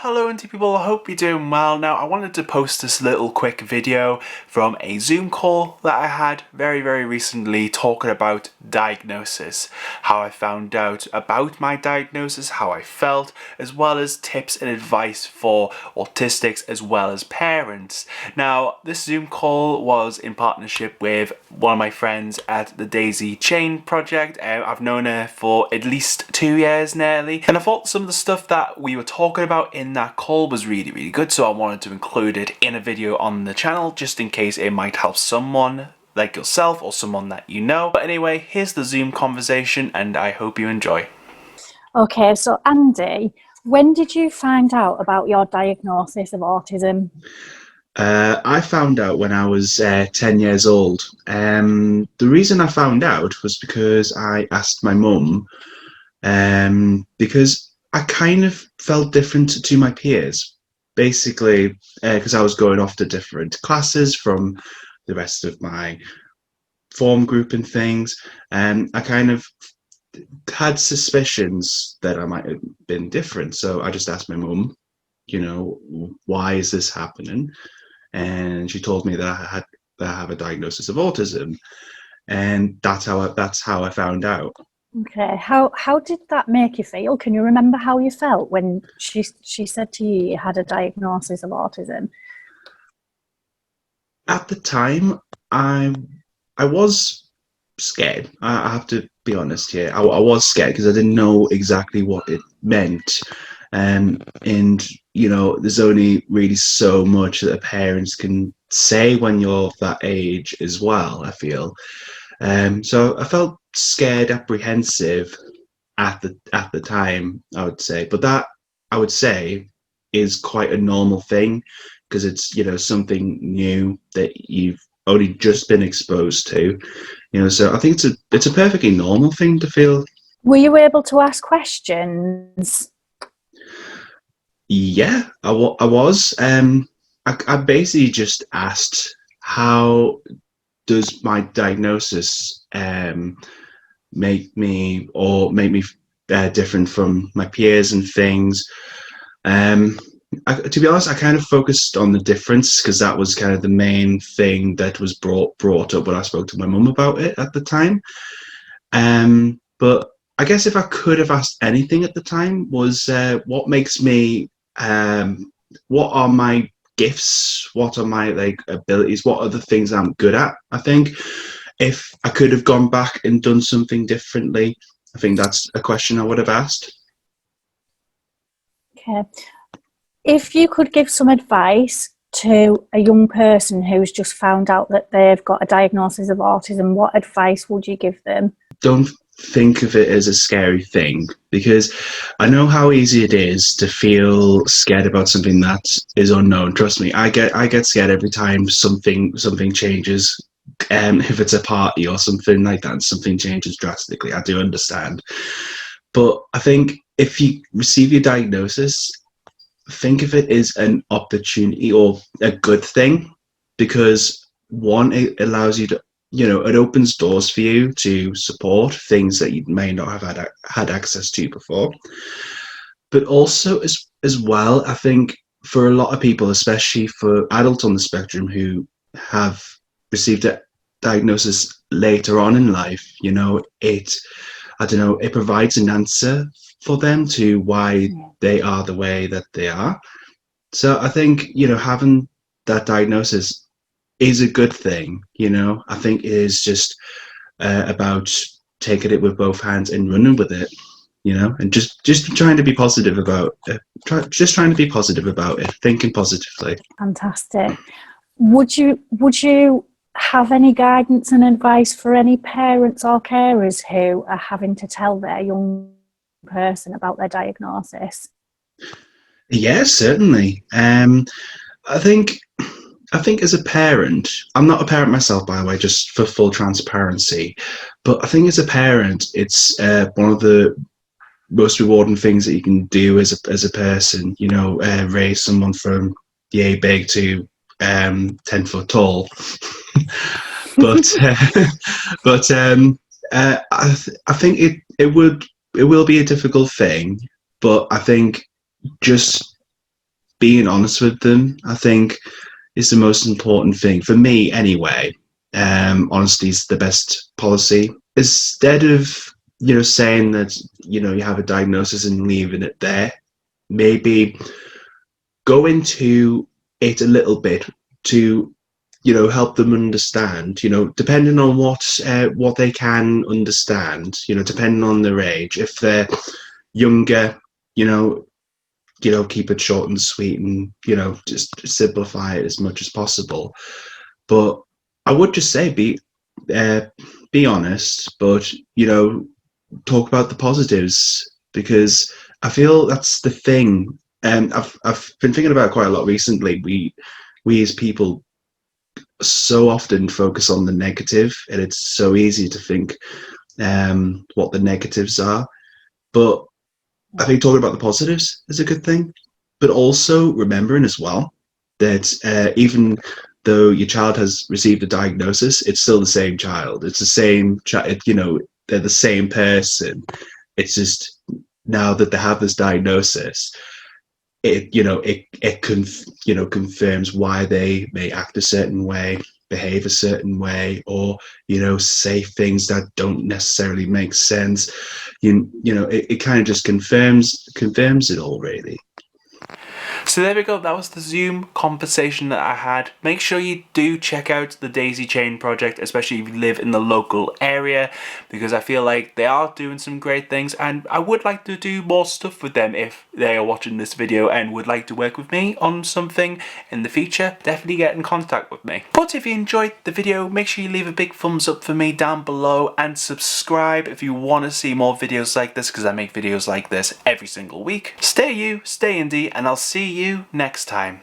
Hello Indie people, I hope you're doing well. Now I wanted to post this little quick video from a Zoom call that I had very recently talking about diagnosis, how I found out about my diagnosis, how I felt, as well as tips and advice for autistics as well as parents. Now this Zoom call was in partnership with one of my friends at the Daisy Chain project. I've known her for at least 2 years nearly, and I thought some of the stuff that we were talking about in that call was really good, so I wanted to include it in a video on the channel just in case it might help someone like yourself or someone that you know. But anyway, here's the Zoom conversation and I hope you enjoy. Okay, so Andy, when did you find out about your diagnosis of autism? I found out when I was 10 years old. The reason I found out was because I asked my mum, because I kind of felt different to my peers, basically, because I was going off to different classes from the rest of my form group and things, and I kind of had suspicions that I might have been different. So I just asked my mum, why is this happening? And she told me that I have a diagnosis of autism, and that's how I found out. Okay, how did that make you feel? Can you remember how you felt when she said to you you had a diagnosis of autism? At the time, I was scared. I have to be honest here. I was scared because I didn't know exactly what it meant. And there's only really so much that parents can say when you're that age as well, I feel. So I felt scared, apprehensive at the time, I would say. But that, I would say, is quite a normal thing because it's, something new that you've only just been exposed to. So I think it's a perfectly normal thing to feel. Were you able to ask questions? Yeah, I was. I basically just asked, how does my diagnosis make me different from my peers and things? To be honest, I kind of focused on the difference because that was kind of the main thing that was brought up when I spoke to my mum about it at the time. But I guess if I could have asked anything at the time was what makes me, what are my gifts, what are my abilities, what are the things I'm good at. I think if I could have gone back and done something differently, I think that's a question I would have asked. Okay. If you could give some advice to a young person who's just found out that they've got a diagnosis of autism, what advice would you give them? Don't think of it as a scary thing, because I know how easy it is to feel scared about something that is unknown. Trust me, I get scared every time something changes. If it's a party or something like that and something changes drastically, I do understand. But I think if you receive your diagnosis, think of it as an opportunity or a good thing, because one, it allows you to, it opens doors for you to support things that you may not have had access to before. But also as well, I think for a lot of people, especially for adults on the spectrum who have received a diagnosis later on in life, it provides an answer for them to why they are the way that they are. So I think, having that diagnosis is a good thing. I think it is just about taking it with both hands and running with it, and just trying to be positive about it. Trying to be positive about it, thinking positively. Fantastic. Would you have any guidance and advice for any parents or carers who are having to tell their young person about their diagnosis? Yeah, certainly. I think as a parent, I'm not a parent myself, by the way, just for full transparency, but I think as a parent, it's one of the most rewarding things that you can do as a person, raise someone from yay big to 10 foot tall. but I think it will be a difficult thing, but I think just being honest with them, I think, is the most important thing for me anyway. Honesty is the best policy. Instead of, saying that, you have a diagnosis and leaving it there, maybe go into it a little bit to, help them understand, depending on what they can understand, depending on their age. If they're younger, keep it short and sweet, and, just simplify it as much as possible. But I would just say be honest, but, talk about the positives, because I feel that's the thing. I've been thinking about it quite a lot recently. We as people so often focus on the negative, and it's so easy to think what the negatives are. But I think talking about the positives is a good thing. But also remembering as well that even though your child has received a diagnosis, it's still the same child. It's the same child. They're the same person. It's just now that they have this diagnosis, it confirms why they may act a certain way, behave a certain way, or say things that don't necessarily make sense. It kind of just confirms it all, really. So there we go, that was the Zoom conversation that I had. Make sure you do check out the Daisy Chain project, especially if you live in the local area, because I feel like they are doing some great things, and I would like to do more stuff with them if they are watching this video and would like to work with me on something in the future. Definitely get in contact with me. But if you enjoyed the video, make sure you leave a big thumbs up for me down below, and subscribe if you want to see more videos like this, because I make videos like this every single week. Stay you, stay indie, and I'll see you next time.